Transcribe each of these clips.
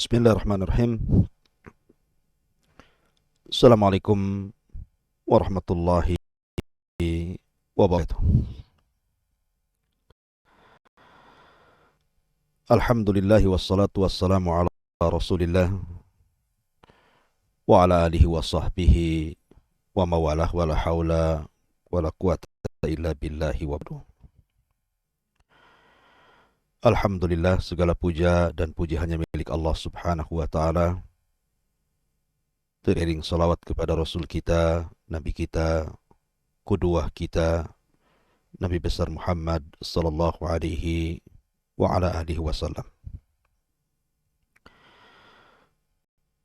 Bismillahirrahmanirrahim. Assalamualaikum warahmatullahi wabarakatuh. Alhamdulillah wassalatu wassalamu ala Rasulillah wa ala alihi wa sahbihi wa mawalah wa la hawla wa la quwata illa billahi wa barakatuh. Alhamdulillah, segala puja dan puji hanya milik Allah Subhanahu wa taala. Teriring salawat kepada Rasul kita, Nabi kita, qudwah kita, Nabi besar Muhammad sallallahu alaihi wa ala alihi wasallam.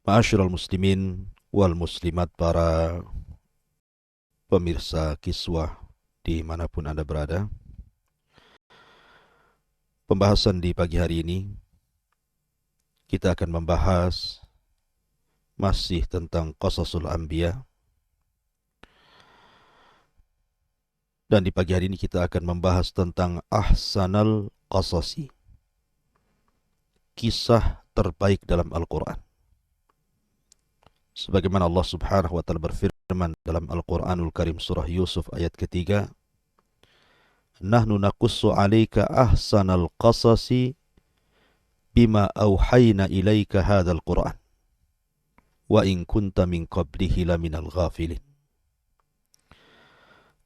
Ma'asyiral muslimin wal muslimat, para pemirsa Kiswah dimanapun Anda berada. Pembahasan di pagi hari ini kita akan membahas masih tentang Qasasul Anbiya. Dan di pagi hari ini kita akan membahas tentang Ahsanal Qasasi, kisah terbaik dalam Al-Quran. Sebagaimana Allah Subhanahu wa ta'ala berfirman dalam Al-Quranul Karim surah Yusuf ayat ketiga, Nahnu naqussu 'alaika ahsanal qasasi bima auhayna ilaika hadzal Qur'an wa in kunta min qablihi laminal ghafilin.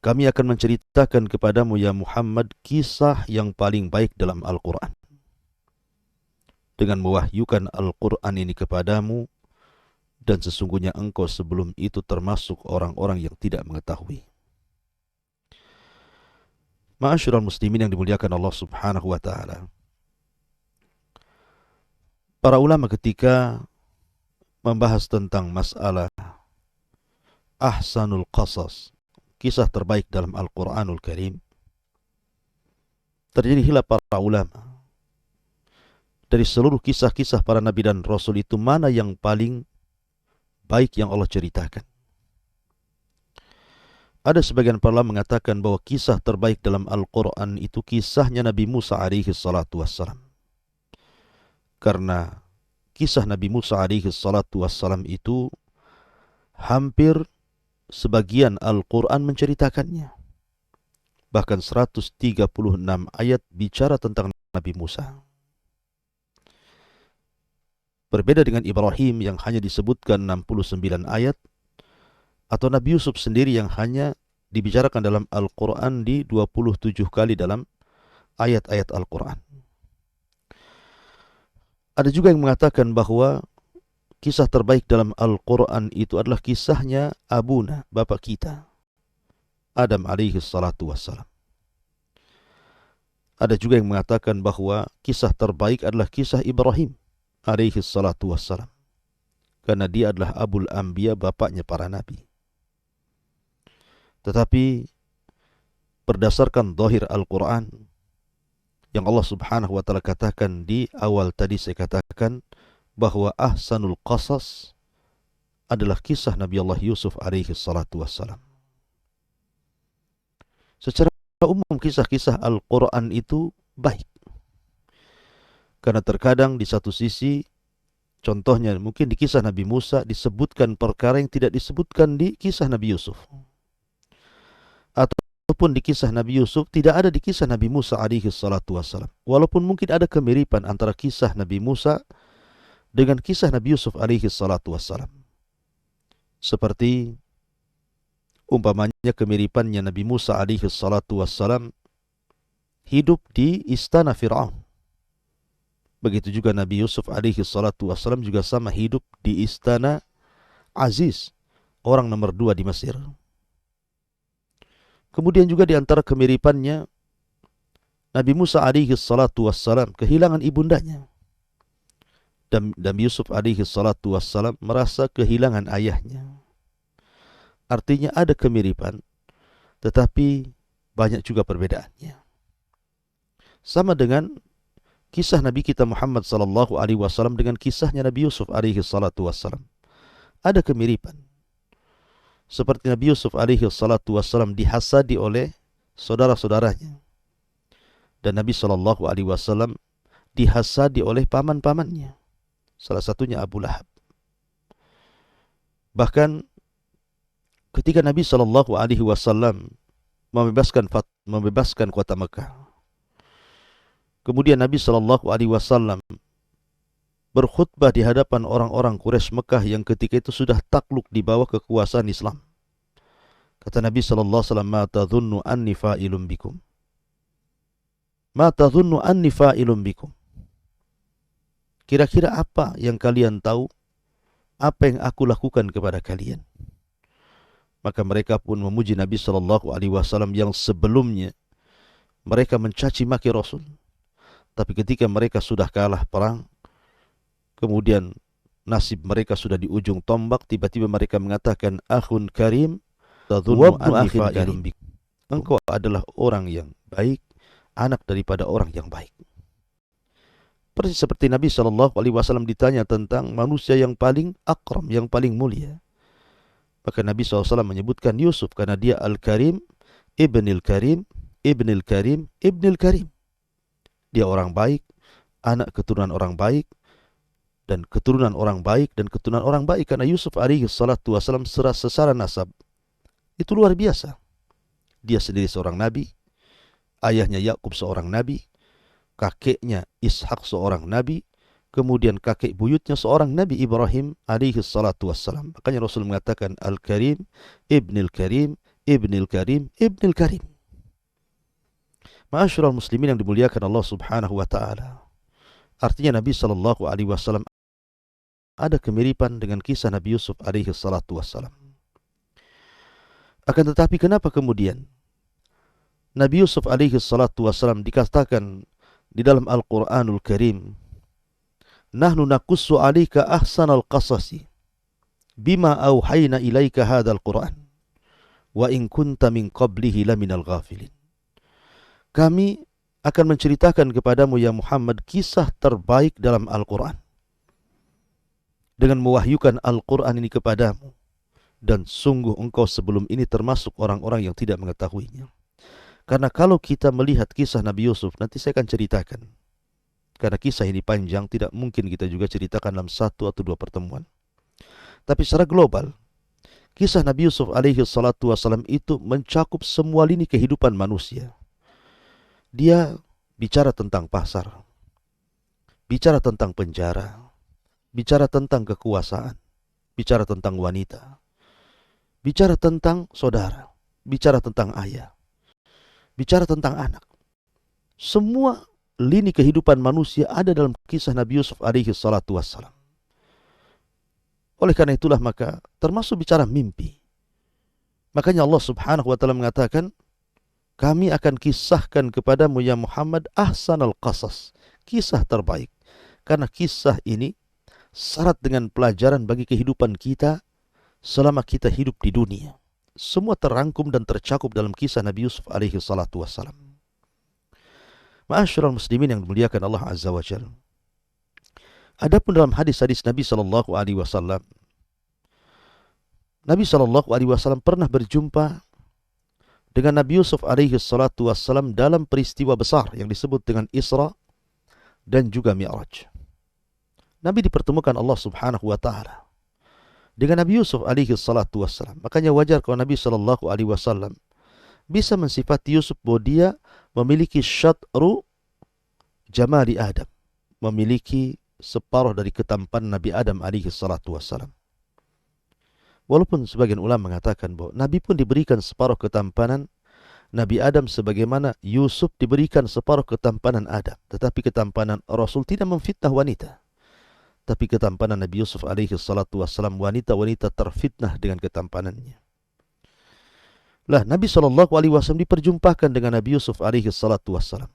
Kami akan menceritakan kepadamu ya Muhammad kisah yang paling baik dalam Al-Quran. Dengan mewahyukan Al-Quran ini kepadamu, dan sesungguhnya engkau sebelum itu termasuk orang-orang yang tidak mengetahui. Ma'asyiral muslimin yang dimuliakan Allah Subhanahu wa ta'ala. Para ulama ketika membahas tentang masalah Ahsanul Qasas, kisah terbaik dalam Al-Quranul Karim, terjadi khilaf para ulama. Dari seluruh kisah-kisah para nabi dan rasul itu, mana yang paling baik yang Allah ceritakan? Ada sebagian para ulama mengatakan bahwa kisah terbaik dalam Al-Quran itu kisahnya Nabi Musa alaihi salatu wassalam. Karena kisah Nabi Musa alaihi salatu wassalam itu hampir sebagian Al-Quran menceritakannya. Bahkan 136 ayat bicara tentang Nabi Musa. Berbeda dengan Ibrahim yang hanya disebutkan 69 ayat, atau Nabi Yusuf sendiri yang hanya dibicarakan dalam Al-Quran di 27 kali dalam ayat-ayat Al-Quran. Ada juga yang mengatakan bahwa kisah terbaik dalam Al-Quran itu adalah kisahnya Abuna, bapak kita, Adam alaihi salatu wassalam. Ada juga yang mengatakan bahwa kisah terbaik adalah kisah Ibrahim alaihi salatu wassalam, karena dia adalah Abul Anbiya, bapaknya para nabi. Tetapi berdasarkan zahir Al-Quran yang Allah Subhanahu wa ta'ala katakan di awal tadi, saya katakan bahwa Ahsanul Qasas adalah kisah Nabi Allah Yusuf alaihi salatu wassalam. Secara umum kisah-kisah Al-Quran itu baik, karena terkadang di satu sisi, contohnya mungkin di kisah Nabi Musa disebutkan perkara yang tidak disebutkan di kisah Nabi Yusuf. Ataupun di kisah Nabi Yusuf tidak ada di kisah Nabi Musa alaihi salatu wassalam. Walaupun mungkin ada kemiripan antara kisah Nabi Musa dengan kisah Nabi Yusuf alaihi salatu wassalam. Seperti umpamanya kemiripannya Nabi Musa alaihi salatu wassalam hidup di istana Fir'aun. Begitu juga Nabi Yusuf alaihi salatu wassalam juga sama hidup di istana Aziz, orang nomor 2 di Mesir. Kemudian juga di antara kemiripannya, Nabi Musa alaihi salatu wassalam kehilangan ibundanya. Dan Nabi Yusuf alaihi salatu wassalam merasa kehilangan ayahnya. Artinya ada kemiripan, tetapi banyak juga perbedaannya. Sama dengan kisah Nabi kita Muhammad sallallahu alaihi wasallam dengan kisahnya Nabi Yusuf alaihi salatu wassalam. Ada kemiripan. Seperti Nabi Yusuf alaihi salatu wassalam dihasadi oleh saudara-saudaranya, dan Nabi sallallahu alaihi wasallam dihasadi oleh paman-pamannya. salah satunya Abu Lahab. Bahkan ketika Nabi Shallallahu Alaihi Wasallam membebaskan kota Mekah, kemudian Nabi Shallallahu Alaihi Wasallam berkhutbah di hadapan orang-orang Quraisy Mekah yang ketika itu sudah takluk di bawah kekuasaan Islam. Kata Nabi Shallallahu Alaihi Wasallam, "Ma tadhunnu anni fa'ilun bikum? Ma tadhunnu anni fa'ilun bikum?" Kira-kira apa yang kalian tahu? Apa yang aku lakukan kepada kalian? Maka mereka pun memuji Nabi Shallallahu Alaihi Wasallam yang sebelumnya mereka mencaci maki Rasul. Tapi ketika mereka sudah kalah perang, kemudian nasib mereka sudah di ujung tombak, tiba-tiba mereka mengatakan, "Akhun karim, tadhunnu anni fa'ilun bik." Engkau adalah orang yang baik, anak daripada orang yang baik. Persis seperti Nabi Shallallahu Alaihi Wasallam ditanya tentang manusia yang paling akram, yang paling mulia. Maka Nabi SAW menyebutkan Yusuf karena dia Al-Karim, Ibnil Karim, Ibnil Karim, Ibnil Karim. Dia orang baik, anak keturunan orang baik, dan keturunan orang baik, dan keturunan orang baik. Karena Yusuf alaihi salatu wassalam secara nasab itu luar biasa. Dia sendiri seorang nabi, ayahnya Yakub seorang nabi, kakeknya Ishak seorang nabi, kemudian kakek buyutnya seorang Nabi Ibrahim alaihi salatu wassalam. Makanya Rasul mengatakan Al-Karim, Ibnil Karim, Ibnil Karim, Ibnil Karim. Ma'asyiral muslimin yang dimuliakan Allah Subhanahu wa taala. Artinya Nabi sallallahu alaihi wasallam ada kemiripan dengan kisah Nabi Yusuf alaihi salatu wassalam. Akan tetapi kenapa kemudian Nabi Yusuf alaihi salatu wassalam dikatakan di dalam Al-Quranul Karim, "Nahnu nakussu alika ahsanal qasasi bima auhayna ilaika hadzal Qur'an wa in kunta min qablihi laminal ghafilin." Kami akan menceritakan kepadamu ya Muhammad kisah terbaik dalam Al-Quran dengan mewahyukan Al-Quran ini kepadamu, dan sungguh engkau sebelum ini termasuk orang-orang yang tidak mengetahuinya. Karena kalau kita melihat kisah Nabi Yusuf, nanti saya akan ceritakan. Karena kisah ini panjang, tidak mungkin kita juga ceritakan dalam 1 atau 2 pertemuan. Tapi secara global, kisah Nabi Yusuf alaihi salatu wassalam itu mencakup semua lini kehidupan manusia. Dia bicara tentang pasar, bicara tentang penjara, bicara tentang kekuasaan, bicara tentang wanita, bicara tentang saudara, bicara tentang ayah, bicara tentang anak. Semua lini kehidupan manusia ada dalam kisah Nabi Yusuf alaihi salatu wassalam. Oleh karena itulah maka termasuk bicara mimpi. Makanya Allah Subhanahu wa taala mengatakan, "Kami akan kisahkan kepadamu ya Muhammad ahsanal qasas," kisah terbaik. Karena kisah ini syarat dengan pelajaran bagi kehidupan kita selama kita hidup di dunia. Semua terangkum dan tercakup dalam kisah Nabi Yusuf alaihi salatu wassalam. Ma'asyiral muslimin yang dimuliakan Allah Azza wa Jalla. Adapun dalam hadis-hadis Nabi sallallahu alaihi wasallam, Nabi sallallahu alaihi wasallam pernah berjumpa dengan Nabi Yusuf alaihi salatu wassalam dalam peristiwa besar yang disebut dengan Isra dan juga Mi'raj. Nabi dipertemukan Allah Subhanahu wa taala dengan Nabi Yusuf alaihi salatu wassalam. Makanya wajar kalau Nabi sallallahu alaihi wasallam bisa mensifati Yusuf bahwa dia memiliki syatru jamali Adam, memiliki separuh dari ketampanan Nabi Adam alaihi salatu wassalam. Walaupun sebagian ulama mengatakan bahwa Nabi pun diberikan separuh ketampanan Nabi Adam sebagaimana Yusuf diberikan separuh ketampanan Adam. Tetapi ketampanan Rasul tidak memfitnah wanita. Tapi ketampanan Nabi Yusuf alaihi salatu wassalam, wanita-wanita terfitnah dengan ketampanannya. Lah Nabi sallallahu alaihi wasallam diperjumpakan dengan Nabi Yusuf alaihi salatu wassalam.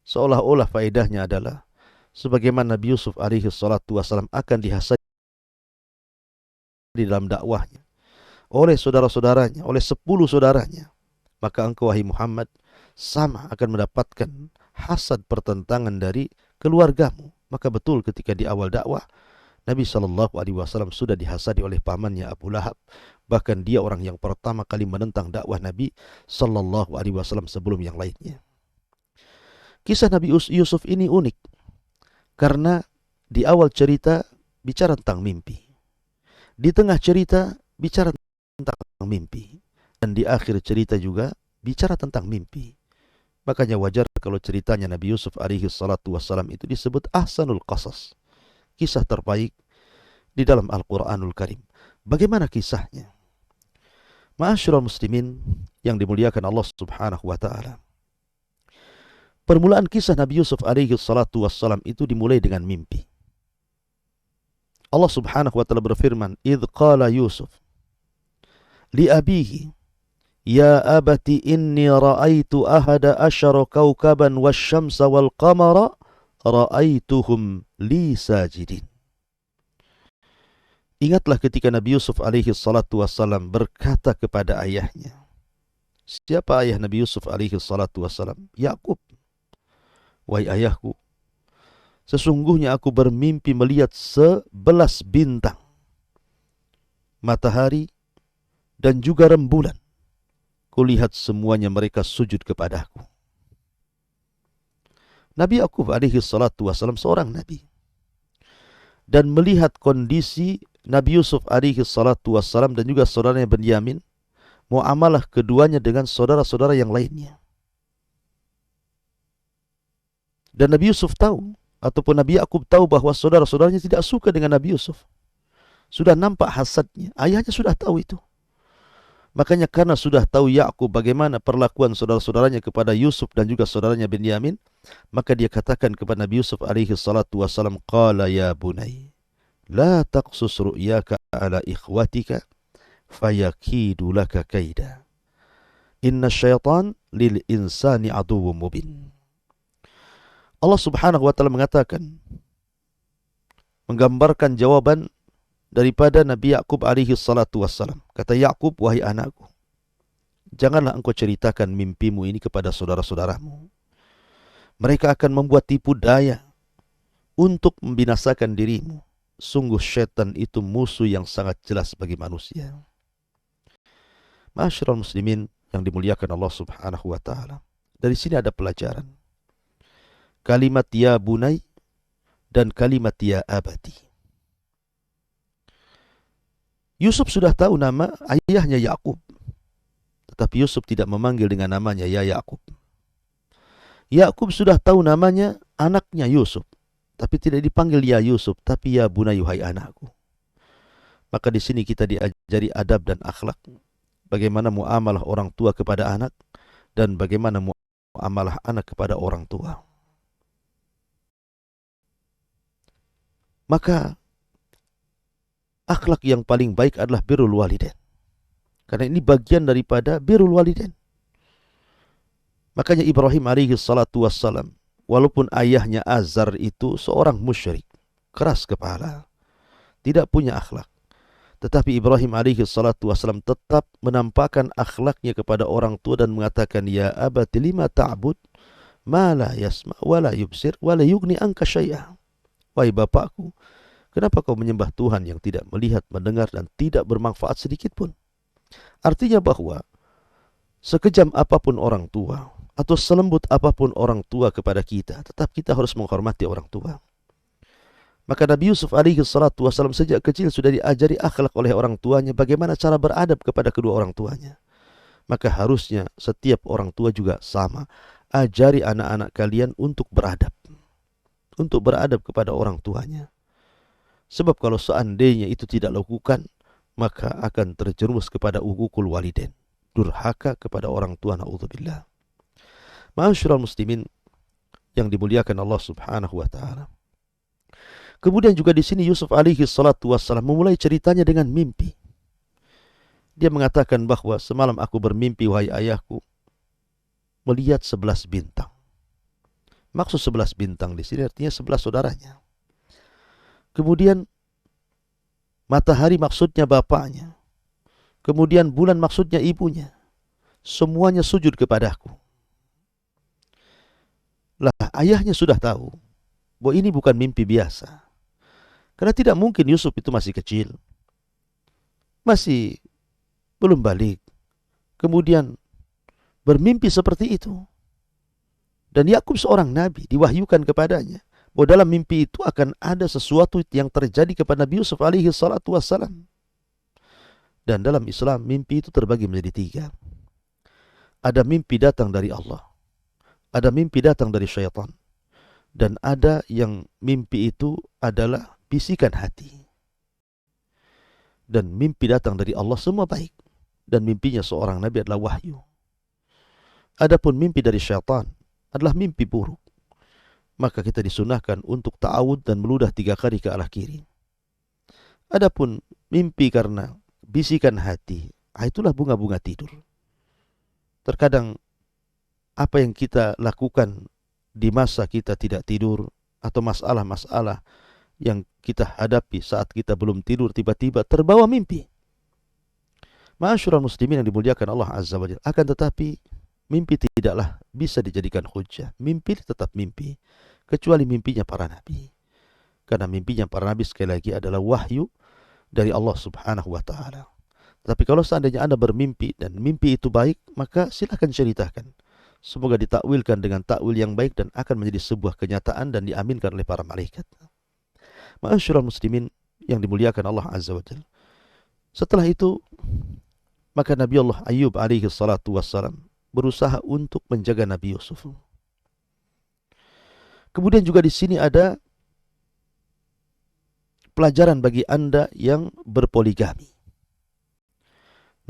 Seolah-olah faedahnya adalah sebagaimana Nabi Yusuf alaihi salatu wassalam akan dihasadi di dalam dakwahnya oleh saudara-saudaranya, oleh 10 saudaranya. Maka engkau wahai Muhammad sama akan mendapatkan hasad pertentangan dari keluargamu. Maka betul ketika di awal dakwah Nabi sallallahu alaihi wasallam sudah dihasadi oleh pamannya Abu Lahab. Bahkan dia orang yang pertama kali menentang dakwah Nabi sallallahu alaihi wasallam sebelum yang lainnya. Kisah Nabi Yusuf ini unik karena di awal cerita bicara tentang mimpi. Di tengah cerita bicara tentang mimpi. Dan di akhir cerita juga bicara tentang mimpi. Makanya wajar kalau ceritanya Nabi Yusuf alaihi salatu wassalam itu disebut ahsanul qasas. Kisah terbaik di dalam Al-Quranul Karim. Bagaimana kisahnya? Ma'asyiral muslimin yang dimuliakan Allah subhanahu wa ta'ala. Permulaan kisah Nabi Yusuf alaihi salatu wassalam itu dimulai dengan mimpi. Allah subhanahu wa ta'ala berfirman, "Idh qala Yusuf li abihi, ya abati inni ra'aitu ahada asyara kawkaban wasyamsa wal qamara ra'aituhum li sajidin." Ingatlah ketika Nabi Yusuf alaihi salatu wassalam berkata kepada ayahnya. Siapa ayah Nabi Yusuf alaihi salatu wassalam? Yakub. Wahai ayahku, sesungguhnya aku bermimpi melihat 11 bintang, matahari dan juga rembulan. Kulihat semuanya mereka sujud kepadaku. Nabi Yakub alaihi salatu wassalam seorang nabi. Dan melihat kondisi Nabi Yusuf alaihi salatu wassalam dan juga saudaranya Benyamin, muamalah keduanya dengan saudara-saudara yang lainnya. Dan Nabi Yusuf tahu, ataupun Nabi Yakub tahu bahwa saudara-saudaranya tidak suka dengan Nabi Yusuf. Sudah nampak hasadnya, ayahnya sudah tahu itu. Makanya karena sudah tahu Yakub bagaimana perlakuan saudara-saudaranya kepada Yusuf dan juga saudaranya Benyamin, maka dia katakan kepada Nabi Yusuf alaihi salatu wassalam, "Qala ya bunai, la taqsus ru'yaka ala ikhwatika fayakidu laka kaida. Inna syaitan lil insani aduwwum mubin." Allah subhanahu wa ta'ala mengatakan, menggambarkan jawaban daripada Nabi Yakub alaihi salatu wassalam. Kata Yakub, "Wahai anakku, janganlah engkau ceritakan mimpimu ini kepada saudara-saudaramu. Mereka akan membuat tipu daya untuk membinasakan dirimu. Sungguh syaitan itu musuh yang sangat jelas bagi manusia." Ma'asyiral muslimin yang dimuliakan Allah subhanahu wa ta'ala. Dari sini ada pelajaran. Kalimat ya bunai dan kalimat ya abati. Yusuf sudah tahu nama ayahnya Yakub, tetapi Yusuf tidak memanggil dengan namanya ya Yakub. Yakub sudah tahu namanya anaknya Yusuf, tapi tidak dipanggil ya Yusuf, tapi ya bunai, hai anakku. Maka di sini kita diajari adab dan akhlak, bagaimana muamalah orang tua kepada anak dan bagaimana muamalah anak kepada orang tua. Maka akhlak yang paling baik adalah birrul walidain. Karena ini bagian daripada birrul walidain. Makanya Ibrahim alaihi salatu wassalam, walaupun ayahnya Azar itu seorang musyrik, keras kepala, tidak punya akhlak, tetapi Ibrahim alaihi salatu wassalam tetap menampakkan akhlaknya kepada orang tua dan mengatakan, "Ya abati lima ta'bud ma la yasma wa la yubsir wa la yughni anka syai'a." Wahai bapakku, kenapa kau menyembah Tuhan yang tidak melihat, mendengar, dan tidak bermanfaat sedikit pun? Artinya bahwa sekejam apapun orang tua, atau selembut apapun orang tua kepada kita, tetap kita harus menghormati orang tua. Maka Nabi Yusuf alaihi salatu wassalam sejak kecil sudah diajari akhlak oleh orang tuanya, bagaimana cara beradab kepada kedua orang tuanya. Maka harusnya setiap orang tua juga sama. Ajari anak-anak kalian untuk beradab. Untuk beradab kepada orang tuanya. Sebab kalau seandainya itu tidak lakukan, maka akan terjerumus kepada uququl walidain, durhaka kepada orang tua, naudzubillah. Ma'asyiral muslimin yang dimuliakan Allah subhanahu wa ta'ala. Kemudian juga di sini Yusuf alaihi salatu wassalam memulai ceritanya dengan mimpi. Dia mengatakan bahwa semalam aku bermimpi, wahai ayahku, melihat 11 bintang. Maksud 11 bintang di sini artinya 11 saudaranya. Kemudian matahari maksudnya bapaknya. Kemudian bulan maksudnya ibunya. Semuanya sujud kepadaku. Lah, ayahnya sudah tahu bahwa ini bukan mimpi biasa. Karena tidak mungkin Yusuf itu masih kecil. Masih belum balik. Kemudian bermimpi seperti itu. Dan Yakub seorang nabi, diwahyukan kepadanya. bahwa dalam mimpi itu akan ada sesuatu yang terjadi kepada Nabi Yusuf alaihi salatu wassalam. Dan dalam Islam mimpi itu terbagi menjadi tiga. Ada mimpi datang dari Allah, ada mimpi datang dari syaitan, dan ada yang mimpi itu adalah bisikan hati. Dan mimpi datang dari Allah semua baik, dan mimpinya seorang nabi adalah wahyu. Adapun mimpi dari syaitan adalah mimpi buruk, maka kita disunahkan untuk ta'awud dan meludah 3 kali ke arah kiri. Adapun mimpi karena bisikan hati, itulah bunga-bunga tidur. Terkadang apa yang kita lakukan di masa kita tidak tidur, atau masalah-masalah yang kita hadapi saat kita belum tidur, tiba-tiba terbawa mimpi. Ma'asyiral muslimin yang dimuliakan Allah Azza wa Jalla. Akan tetapi mimpi tidaklah bisa dijadikan hujjah. Mimpi tetap mimpi, kecuali mimpinya para nabi. Karena mimpinya para nabi sekali lagi adalah wahyu dari Allah Subhanahu wa ta'ala. Tapi kalau seandainya Anda bermimpi dan mimpi itu baik, maka silakan ceritakan. Semoga ditakwilkan dengan takwil yang baik dan akan menjadi sebuah kenyataan dan diaminkan oleh para malaikat. Ma'asyiral muslimin yang dimuliakan Allah Azza wa Jalla. Setelah itu, maka Nabi Allah Ayyub alaihi salatu wassalam berusaha untuk menjaga Nabi Yusuf. Kemudian juga di sini ada pelajaran bagi Anda yang berpoligami.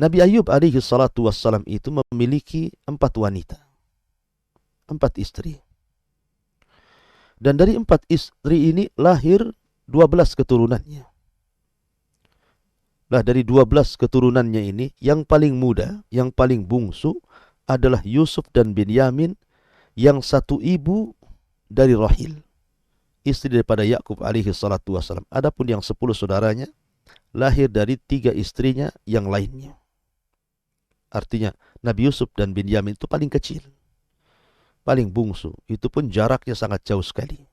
Nabi Ayyub alaihi salatu wassalam itu memiliki 4 wanita, 4 istri. Dan dari 4 istri ini lahir 12 keturunannya. Nah, dari 12 keturunannya ini, yang paling muda, yang paling bungsu adalah Yusuf dan Binyamin, yang satu ibu dari Rahil, istri daripada Yakub alaihi salatu wassalam. Adapun yang 10 saudaranya lahir dari 3 istrinya yang lainnya. Artinya Nabi Yusuf dan Binyamin itu paling kecil, paling bungsu. Itu pun jaraknya sangat jauh sekali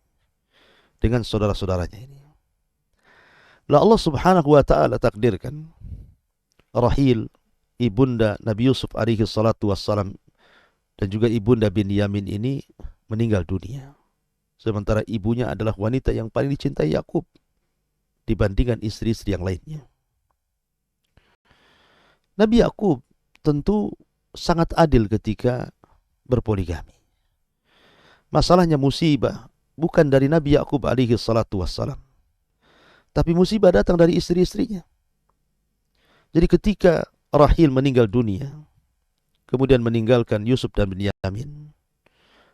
dengan saudara-saudaranya ini. Lah Allah Subhanahu wa ta'ala takdirkan Rahil, ibunda Nabi Yusuf alaihi salatu wassalam, dan juga ibunda Binyamin ini meninggal dunia. Sementara ibunya adalah wanita yang paling dicintai Yakub dibandingkan istri-istri yang lainnya. Nabi Yakub tentu sangat adil ketika berpoligami. Masalahnya musibah bukan dari Nabi Yakub alaihi salatu wassalam, tapi musibah datang dari istri-istrinya. Jadi ketika Rahil meninggal dunia, kemudian meninggalkan Yusuf dan Binyamin,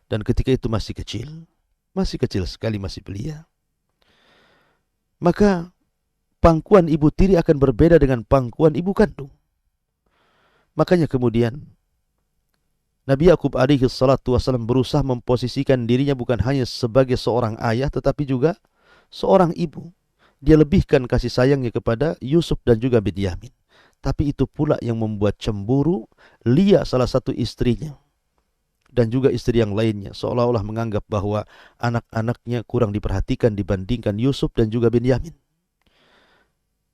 dan ketika itu masih kecil sekali, masih belia, maka pangkuan ibu tiri akan berbeda dengan pangkuan ibu kandung. Makanya kemudian Nabi Yakub alaihi salatu wassalam berusaha memposisikan dirinya bukan hanya sebagai seorang ayah, tetapi juga seorang ibu. Dia lebihkan kasih sayangnya kepada Yusuf dan juga Binyamin. Tapi itu pula yang membuat cemburu Lia, salah satu istrinya, dan juga istri yang lainnya, seolah-olah menganggap bahwa anak-anaknya kurang diperhatikan dibandingkan Yusuf dan juga Binyamin.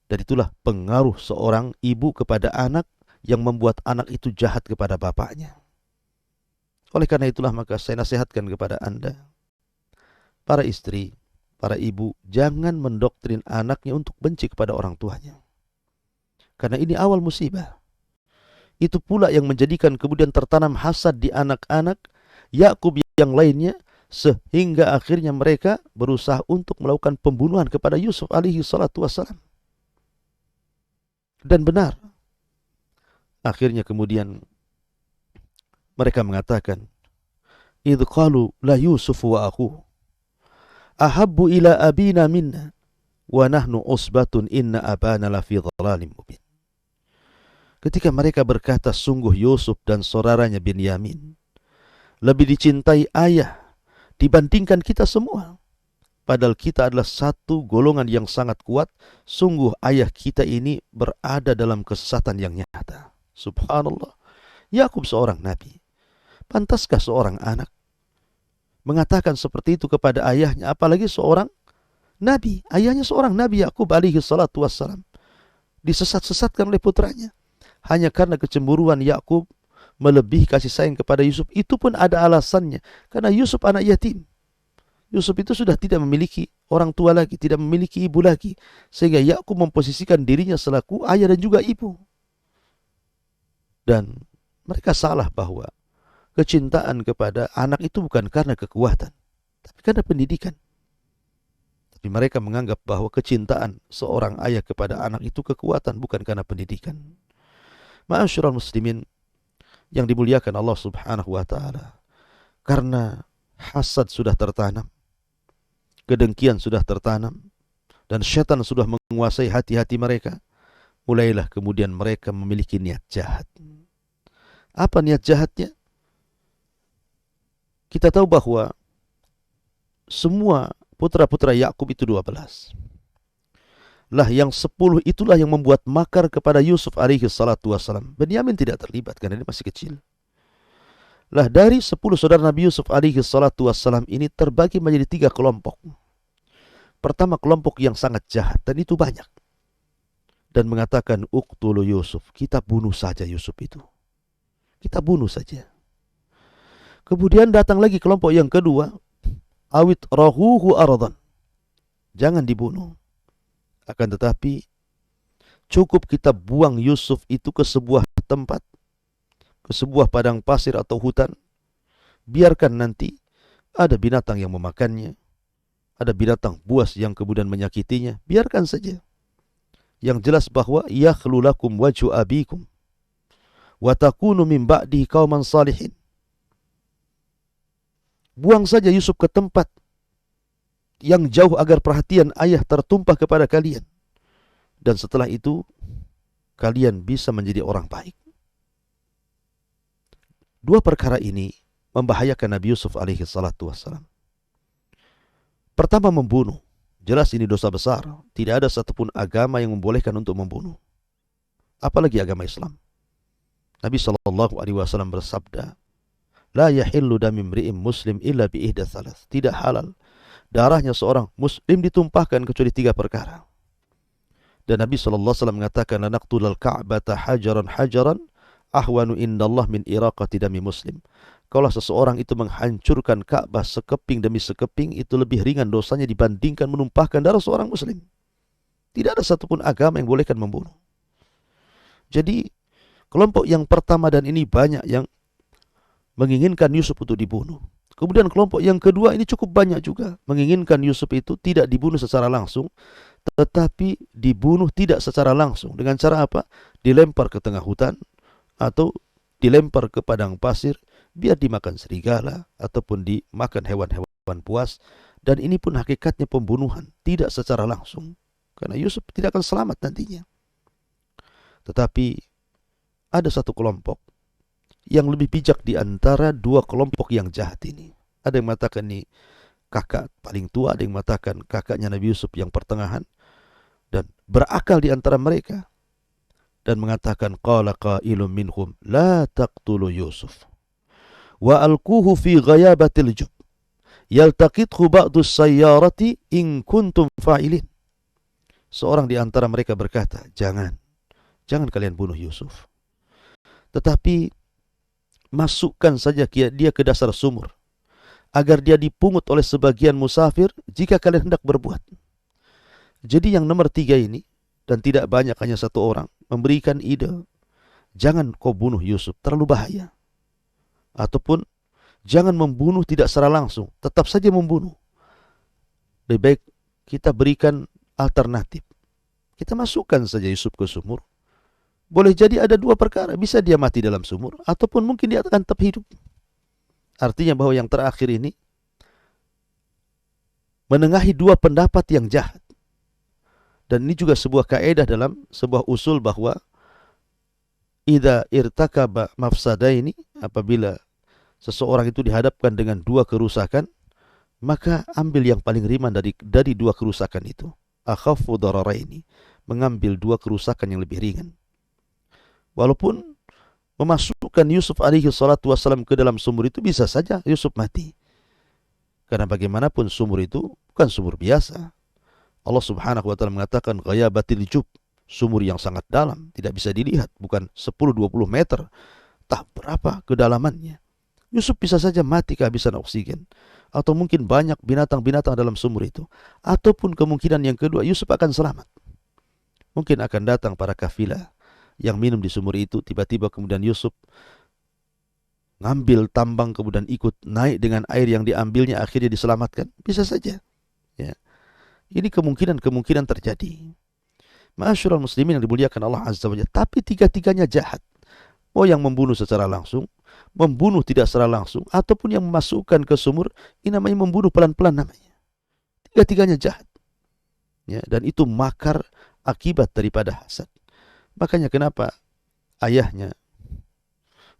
Dan itulah pengaruh seorang ibu kepada anak yang membuat anak itu jahat kepada bapaknya. Oleh karena itulah maka saya nasihatkan kepada Anda, para istri, para ibu, jangan mendoktrin anaknya untuk benci kepada orang tuanya. Karena ini awal musibah. Itu pula yang menjadikan kemudian tertanam hasad di anak-anak Yakub yang lainnya, sehingga akhirnya mereka berusaha untuk melakukan pembunuhan kepada Yusuf alaihi salatu wassalam. Dan benar, akhirnya kemudian mereka mengatakan, idh qalu la Yusuf wa akhuhu ahabbu ila abina minna wa nahnu usbatun inna abana la fi dhalalim mubin. Ketika mereka berkata, sungguh Yusuf dan saudaranya Binyamin lebih dicintai ayah dibandingkan kita semua, padahal kita adalah satu golongan yang sangat kuat. Sungguh ayah kita ini berada dalam kesesatan yang nyata. Subhanallah, Yakub seorang nabi. Pantaskah seorang anak mengatakan seperti itu kepada ayahnya, apalagi seorang nabi? Ayahnya seorang nabi, Yakub alaihi salatu wassalam, disesat-sesatkan oleh putranya hanya karena kecemburuan Yakub melebihi kasih sayang kepada Yusuf. Itu pun ada alasannya, karena Yusuf anak yatim. Yusuf itu sudah tidak memiliki orang tua lagi, tidak memiliki ibu lagi. Sehingga Yakub memposisikan dirinya selaku ayah dan juga ibu. Dan mereka salah bahwa kecintaan kepada anak itu bukan karena kekuatan, tapi karena pendidikan. Tapi mereka menganggap bahwa kecintaan seorang ayah kepada anak itu kekuatan, bukan karena pendidikan. Ma'asyiral muslimin yang dimuliakan Allah Subhanahu wa taala. Karena hasad sudah tertanam, kedengkian sudah tertanam, dan syaitan sudah menguasai hati-hati mereka, mulailah kemudian mereka memiliki niat jahat. Apa niat jahatnya? Kita tahu bahwa semua putra-putra Yakub itu 12. Lah yang 10 itulah yang membuat makar kepada Yusuf alaihi salatu wassalam. Benyamin tidak terlibat karena dia masih kecil. Lah dari 10 saudara Nabi Yusuf alaihi salatu wassalam ini terbagi menjadi 3 kelompok. Pertama, kelompok yang sangat jahat, dan itu banyak. Dan mengatakan, uqtulu Yusuf, kita bunuh saja Yusuf itu. Kita bunuh saja. Kemudian datang lagi kelompok yang kedua, awit rahuhu aradan, jangan dibunuh. Akan tetapi, cukup kita buang Yusuf itu ke sebuah tempat, ke sebuah padang pasir atau hutan. Biarkan nanti ada binatang yang memakannya, ada binatang buas yang kemudian menyakitinya. Biarkan saja. Yang jelas bahwa yakhlu lakum wajhu abikum wa takunu min ba'dihi qauman salihin. Buang saja Yusuf ke tempat yang jauh agar perhatian ayah tertumpah kepada kalian. Dan setelah itu kalian bisa menjadi orang baik. 2 perkara ini membahayakan Nabi Yusuf alaihi salatu wassalam. Pertama, membunuh. Jelas ini dosa besar. Tidak ada satupun agama yang membolehkan untuk membunuh. Apalagi agama Islam. Nabi SAW bersabda, La yahillu dami mri'im muslim illa bi ihda thalath. Tidak halal darahnya seorang muslim ditumpahkan kecuali 3 perkara. Dan Nabi SAW mengatakan, La naqtulal ka'bata hajaran hajaran ahwanu indallah min iraqati dami muslim. Kalau seseorang itu menghancurkan Ka'bah sekeping demi sekeping, itu lebih ringan dosanya dibandingkan menumpahkan darah seorang muslim. Tidak ada satupun agama yang bolehkan membunuh. Jadi, kelompok yang pertama dan ini banyak yang menginginkan Yusuf untuk dibunuh. Kemudian kelompok yang kedua ini cukup banyak juga menginginkan Yusuf itu tidak dibunuh secara langsung, tetapi dibunuh tidak secara langsung. Dengan cara apa? Dilempar ke tengah hutan atau dilempar ke padang pasir, biar dimakan serigala ataupun dimakan hewan-hewan buas. Dan ini pun hakikatnya pembunuhan, tidak secara langsung, karena Yusuf tidak akan selamat nantinya. Tetapi ada satu kelompok yang lebih bijak di antara 2 kelompok yang jahat ini. Ada yang mengatakan ini kakak paling tua, ada yang mengatakan kakaknya Nabi Yusuf yang pertengahan, dan berakal di antara mereka, dan mengatakan, qala qailun minhum la taqtulu Yusuf wa alquhu fi ghayabatil jub yaltaqithu ba'du sayyarati in kuntum fa'ilin. Seorang di antara mereka berkata, jangan kalian bunuh Yusuf, tetapi masukkan saja dia ke dasar sumur agar dia dipungut oleh sebagian musafir jika kalian hendak berbuat. Jadi yang nomor 3 ini, dan tidak banyak, hanya 1 orang, memberikan ide, jangan kau bunuh Yusuf, terlalu bahaya. Ataupun jangan membunuh tidak secara langsung, tetap saja membunuh. Lebih baik kita berikan alternatif. Kita masukkan saja Yusuf ke sumur. Boleh jadi ada 2 perkara, bisa dia mati dalam sumur, ataupun mungkin dia akan tetap hidup. Artinya bahwa yang terakhir ini menengahi 2 pendapat yang jahat. Dan ini juga sebuah kaedah dalam sebuah usul bahwa idza irtakaba mafsadaini, apabila seseorang itu dihadapkan dengan 2 kerusakan, maka ambil yang paling ringan dari 2 kerusakan itu. Akhaffu dararaini, mengambil 2 kerusakan yang lebih ringan. Walaupun memasukkan Yusuf alaihi salatu wassalam ke dalam sumur itu bisa saja Yusuf mati. Karena bagaimanapun sumur itu bukan sumur biasa. Allah Subhanahu wa taala mengatakan ghayabatil jub, sumur yang sangat dalam, tidak bisa dilihat, bukan 10-20 meter, tak berapa kedalamannya. Yusuf bisa saja mati kehabisan oksigen atau mungkin banyak binatang-binatang dalam sumur itu. Ataupun kemungkinan yang kedua, Yusuf akan selamat. Mungkin akan datang para kafilah yang minum di sumur itu, tiba-tiba kemudian Yusuf ngambil tambang kemudian ikut naik dengan air yang diambilnya, akhirnya diselamatkan. Bisa saja. Ya. Ini kemungkinan terjadi. Ma'asyiral muslimin yang dimuliakan Allah Azza wa Jalla. Tapi tiga-tiganya jahat. Mau yang membunuh secara langsung, membunuh tidak secara langsung, ataupun yang memasukkan ke sumur, ini namanya membunuh pelan-pelan namanya. Tiga-tiganya jahat. Ya, dan itu makar akibat daripada hasad. Makanya kenapa ayahnya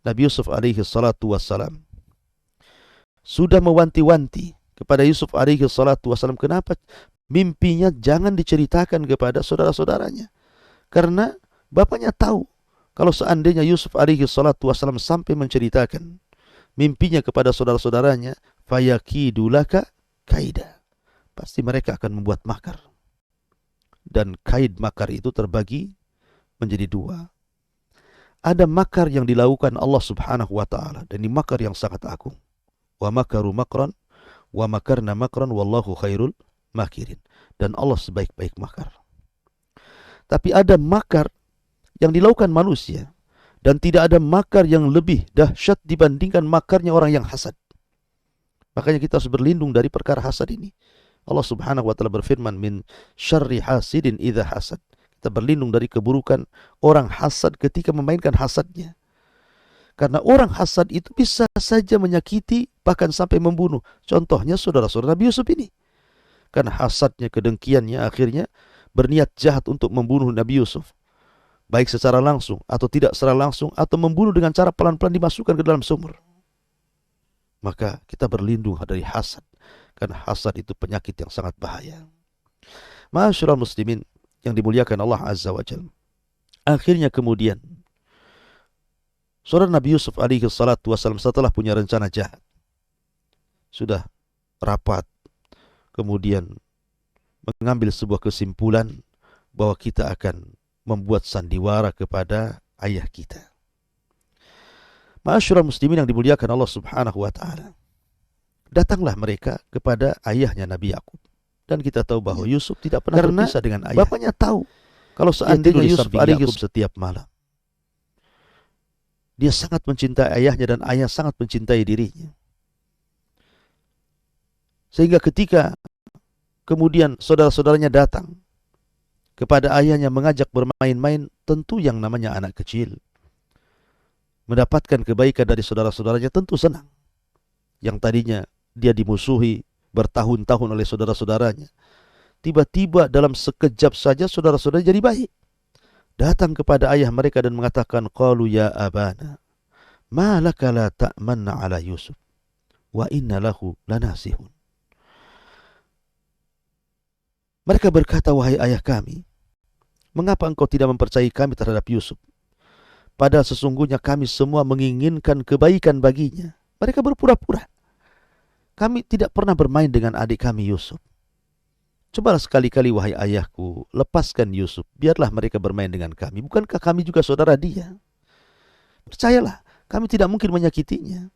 Nabi Yusuf alaihi salatu wassalam sudah mewanti-wanti kepada Yusuf alaihi salatu wassalam, kenapa mimpinya jangan diceritakan kepada saudara-saudaranya. Karena bapaknya tahu kalau seandainya Yusuf alaihi salatu wassalam sampai menceritakan mimpinya kepada saudara-saudaranya, fayakidu laka kaida, pasti mereka akan membuat makar. Dan kaid makar itu terbagi menjadi dua. Ada makar yang dilakukan Allah Subhanahu wa taala, dan ini makar yang sangat agung. Wa makaru makran wa makarna makran wallahu khairul makirin. Dan Allah sebaik-baik makar. Tapi ada makar yang dilakukan manusia, dan tidak ada makar yang lebih dahsyat dibandingkan makarnya orang yang hasad. Makanya kita harus berlindung dari perkara hasad ini. Allah Subhanahu wa taala berfirman, min syarri hasidin idza hasad. Kita berlindung dari keburukan orang hasad ketika memainkan hasadnya. Karena orang hasad itu bisa saja menyakiti, bahkan sampai membunuh. Contohnya saudara-saudara Nabi Yusuf ini. Karena hasadnya, kedengkiannya, akhirnya berniat jahat untuk membunuh Nabi Yusuf. Baik secara langsung atau tidak secara langsung, atau membunuh dengan cara pelan-pelan dimasukkan ke dalam sumur. Maka kita berlindung dari hasad. Karena hasad itu penyakit yang sangat bahaya. Ma'asyiral muslimin yang dimuliakan Allah Azza wa Jalla. Akhirnya kemudian saudara Nabi Yusuf alaihi salatu wassalam setelah punya rencana jahat, sudah rapat, kemudian mengambil sebuah kesimpulan bahwa kita akan membuat sandiwara kepada ayah kita. Ma'asyiral muslimin yang dimuliakan Allah Subhanahu wa taala. Datanglah mereka kepada ayahnya Nabi Yakub. Dan kita tahu bahwa Yusuf tidak pernah berpisah dengan ayah. Bapaknya tahu kalau seandainya Yusuf alaihi setiap malam, dia sangat mencintai ayahnya dan ayah sangat mencintai dirinya. Sehingga ketika kemudian saudara-saudaranya datang kepada ayahnya mengajak bermain-main, tentu yang namanya anak kecil mendapatkan kebaikan dari saudara-saudaranya tentu senang. Yang tadinya dia dimusuhi bertahun-tahun oleh saudara-saudaranya, tiba-tiba dalam sekejap saja saudara-saudara jadi baik. Datang kepada ayah mereka dan mengatakan, qalu ya abana ma laka la ta'manna ala Yusuf wa inna lahu lanasihun. Mereka berkata, wahai ayah kami, mengapa engkau tidak mempercayai kami terhadap Yusuf? Padahal sesungguhnya kami semua menginginkan kebaikan baginya. Mereka berpura-pura. Kami tidak pernah bermain dengan adik kami Yusuf. Cobalah sekali-kali wahai ayahku, lepaskan Yusuf, biarlah mereka bermain dengan kami. Bukankah kami juga saudara dia? Percayalah, kami tidak mungkin menyakitinya.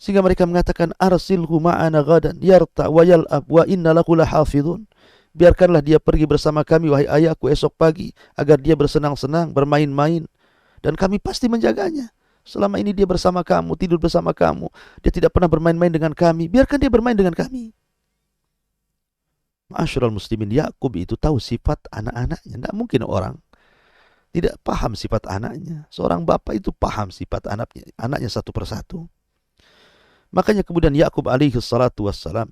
Sehingga mereka mengatakan, arsilhu ma'ana ghadan yarta wa yal'ab wa inna lahu lahafidhun. Biarkanlah dia pergi bersama kami wahai ayahku esok pagi, agar dia bersenang-senang, bermain-main, dan kami pasti menjaganya. Selama ini dia bersama kamu, tidur bersama kamu, dia tidak pernah bermain-main dengan kami, biarkan dia bermain dengan kami. Ma'asyiral muslimin, Yakub itu tahu sifat anak-anaknya. Tidak mungkin orang tidak paham sifat anaknya. Seorang bapak itu paham sifat anaknya satu persatu. Makanya kemudian Yakub alaihi salatu wassalam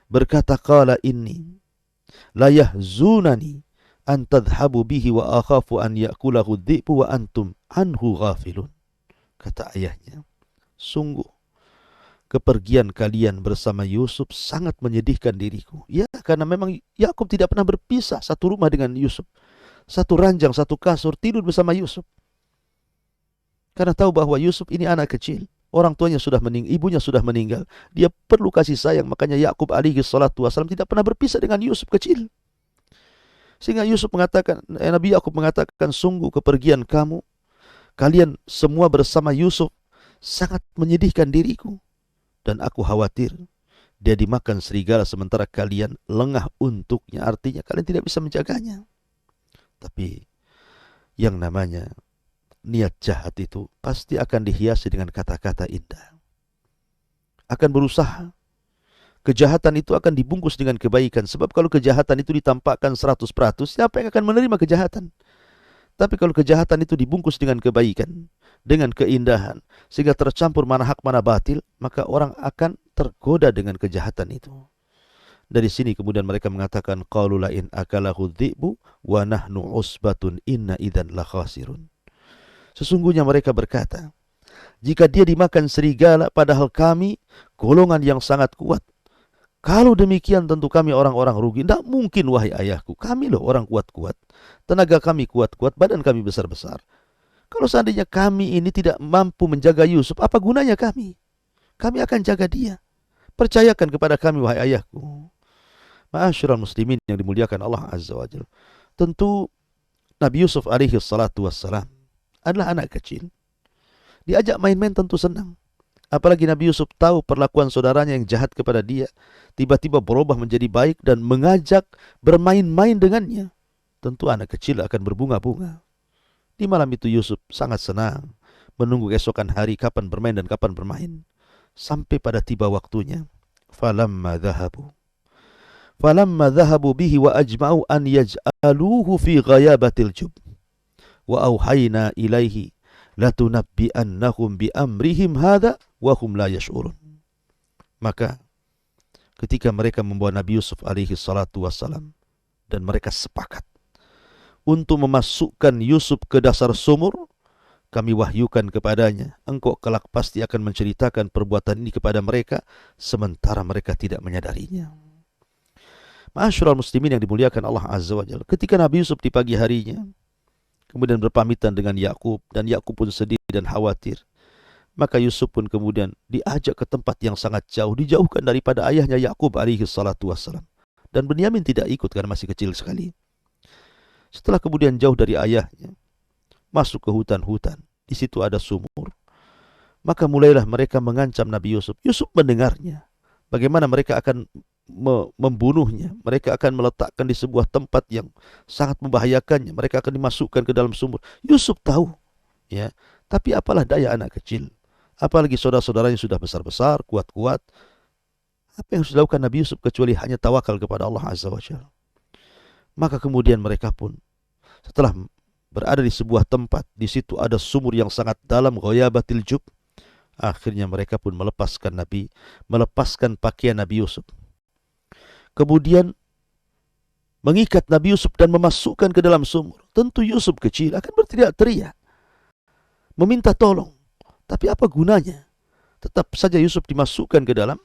berkata, qala inni la yahzunani an tadhhabu bihi wa akhafu an ya'kulahu dhi'bu wa antum anhu ghafilun. Kata ayahnya, sungguh kepergian kalian bersama Yusuf sangat menyedihkan diriku. Ya, karena memang Yakub tidak pernah berpisah satu rumah dengan Yusuf. Satu ranjang, satu kasur, tidur bersama Yusuf. Karena tahu bahwa Yusuf ini anak kecil. Orang tuanya sudah meninggal, ibunya sudah meninggal. Dia perlu kasih sayang. Makanya Yakub alaihi salatu wassalam tidak pernah berpisah dengan Yusuf kecil. Sehingga Yusuf mengatakan, Nabi Yakub mengatakan, sungguh kepergian kalian semua bersama Yusuf sangat menyedihkan diriku. dan aku khawatir dia dimakan serigala sementara kalian lengah untuknya. Artinya kalian tidak bisa menjaganya. Tapi yang namanya niat jahat itu pasti akan dihiasi dengan kata-kata indah. Akan berusaha. Kejahatan itu akan dibungkus dengan kebaikan. Sebab kalau kejahatan itu ditampakkan 100%, siapa yang akan menerima kejahatan? Tapi kalau kejahatan itu dibungkus dengan kebaikan, dengan keindahan, sehingga tercampur mana hak mana batil, maka orang akan tergoda dengan kejahatan itu. Dari sini kemudian mereka mengatakan, qalu la in akalahu dhi'bu wa nahnu usbatun inna idzan la khasirun. Sesungguhnya mereka berkata, jika dia dimakan serigala padahal kami golongan yang sangat kuat, kalau demikian tentu kami orang-orang rugi. Tidak mungkin wahai ayahku. Kami loh orang kuat-kuat. Tenaga kami kuat-kuat, badan kami besar-besar. Kalau seandainya kami ini tidak mampu menjaga Yusuf, apa gunanya kami? Kami akan jaga dia. Percayakan kepada kami wahai ayahku. Ma'asyiral muslimin yang dimuliakan Allah Azza wa Jalla. Tentu Nabi Yusuf alaihi salatu wassalam adalah anak kecil. Diajak main-main tentu senang. Apalagi Nabi Yusuf tahu perlakuan saudaranya yang jahat kepada dia, tiba-tiba berubah menjadi baik dan mengajak bermain-main dengannya. Tentu anak kecil akan berbunga-bunga. Di malam itu Yusuf sangat senang, menunggu keesokan hari kapan bermain dan kapan bermain. Sampai pada tiba waktunya. Falamma dhahabu bihi wa ajma'u an yaj'aluhu fi ghayabatil jub. Wa auhayna ilaihi latunabbi'annahum bi amrihim hadza wa hum la yash'urun. Maka ketika mereka membawa Nabi Yusuf alaihi salatu wassalam dan mereka sepakat untuk memasukkan Yusuf ke dasar sumur, kami wahyukan kepadanya, engkau kelak pasti akan menceritakan perbuatan ini kepada mereka sementara mereka tidak menyadarinya. Ma'asyiral muslimin yang dimuliakan Allah Azza wa Jalla, ketika Nabi Yusuf di pagi harinya kemudian berpamitan dengan Yakub, dan Yakub pun sedih dan khawatir. Maka Yusuf pun kemudian diajak ke tempat yang sangat jauh, dijauhkan daripada ayahnya Yakub alaihi salatu wassalam. Dan Benyamin tidak ikut karena masih kecil sekali. Setelah kemudian jauh dari ayahnya, masuk ke hutan-hutan. Di situ ada sumur. Maka mulailah mereka mengancam Nabi Yusuf. Yusuf mendengarnya. Bagaimana mereka akan membunuhnya. Mereka akan meletakkan di sebuah tempat yang sangat membahayakannya. Mereka akan dimasukkan ke dalam sumur. Yusuf tahu, ya. Tapi apalah daya anak kecil. Apalagi saudara-saudaranya sudah besar-besar, kuat-kuat. Apa yang harus dilakukan Nabi Yusuf kecuali hanya tawakal kepada Allah Azza wa Jalla. Maka kemudian mereka pun setelah berada di sebuah tempat, di situ ada sumur yang sangat dalam, ghayabatil jub. Akhirnya mereka pun melepaskan pakaian Nabi Yusuf. Kemudian mengikat Nabi Yusuf dan memasukkan ke dalam sumur. Tentu Yusuf kecil akan berteriak-teriak, meminta tolong. Tapi apa gunanya? Tetap saja Yusuf dimasukkan ke dalam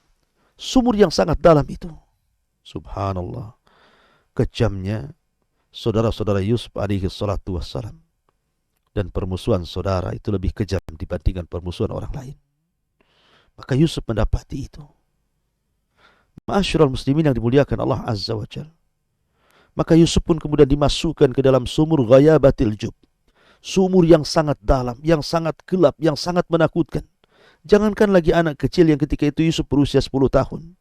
sumur yang sangat dalam itu. Subhanallah. Kejamnya saudara-saudara Yusuf alaihi salatu wassalam. Dan permusuhan saudara itu lebih kejam dibandingkan permusuhan orang lain. Maka Yusuf mendapati itu. Ma'asyiral muslimin yang dimuliakan Allah Azza wa Jalla. Maka Yusuf pun kemudian dimasukkan ke dalam sumur ghayabatil jub. Sumur yang sangat dalam, yang sangat gelap, yang sangat menakutkan. Jangankan lagi anak kecil yang ketika itu Yusuf berusia 10 tahun.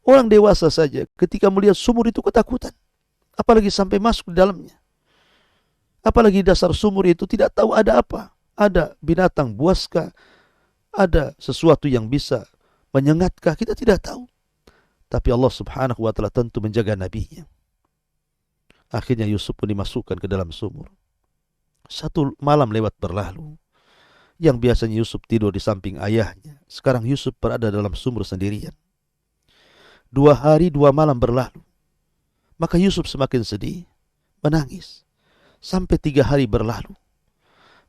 Orang dewasa saja ketika melihat sumur itu ketakutan. Apalagi sampai masuk di dalamnya. Apalagi dasar sumur itu tidak tahu ada apa. Ada binatang buaskah? Ada sesuatu yang bisa menyengatkah? Kita tidak tahu. Tapi Allah subhanahu wa ta'ala tentu menjaga nabinya. Akhirnya Yusuf pun dimasukkan ke dalam sumur. Satu malam lewat berlalu. Yang biasanya Yusuf tidur di samping ayahnya. Sekarang Yusuf berada dalam sumur sendirian. 2 hari 2 malam berlalu. Maka Yusuf semakin sedih, menangis. Sampai 3 hari berlalu.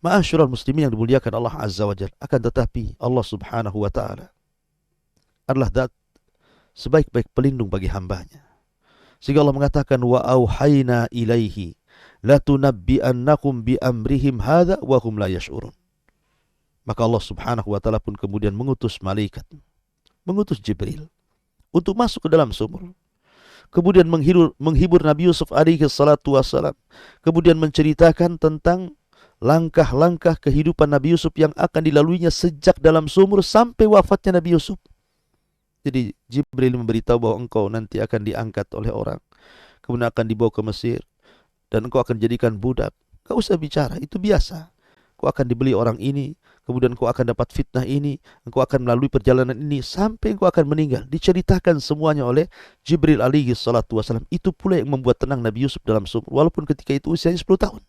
Ma'asyiral muslimin yang dimuliakan Allah Azza wa Jalla. Akan tetapi Allah subhanahu wa ta'ala adalah zat sebaik-baik pelindung bagi hambanya. Sehingga Allah mengatakan, wa auhayna ilaihi latunabbi'annakum bi amrihim hadza wa hum la yash'urun. Maka Allah subhanahu wa ta'ala pun kemudian mengutus malaikat, mengutus Jibril untuk masuk ke dalam sumur. Kemudian menghibur Nabi Yusuf alaihi salatu wassalam. Kemudian menceritakan tentang langkah-langkah kehidupan Nabi Yusuf yang akan dilaluinya sejak dalam sumur sampai wafatnya Nabi Yusuf. Jadi Jibril memberitahu bahwa engkau nanti akan diangkat oleh orang, kemudian akan dibawa ke Mesir, dan engkau akan jadikan budak. Gak usah bicara, itu biasa. Engkau akan dibeli orang ini, kemudian engkau akan dapat fitnah ini, engkau akan melalui perjalanan ini, sampai engkau akan meninggal. Diceritakan semuanya oleh Jibril alaihi salatu wassalam. Itu pula yang membuat tenang Nabi Yusuf dalam sumur, walaupun ketika itu usianya 10 tahun.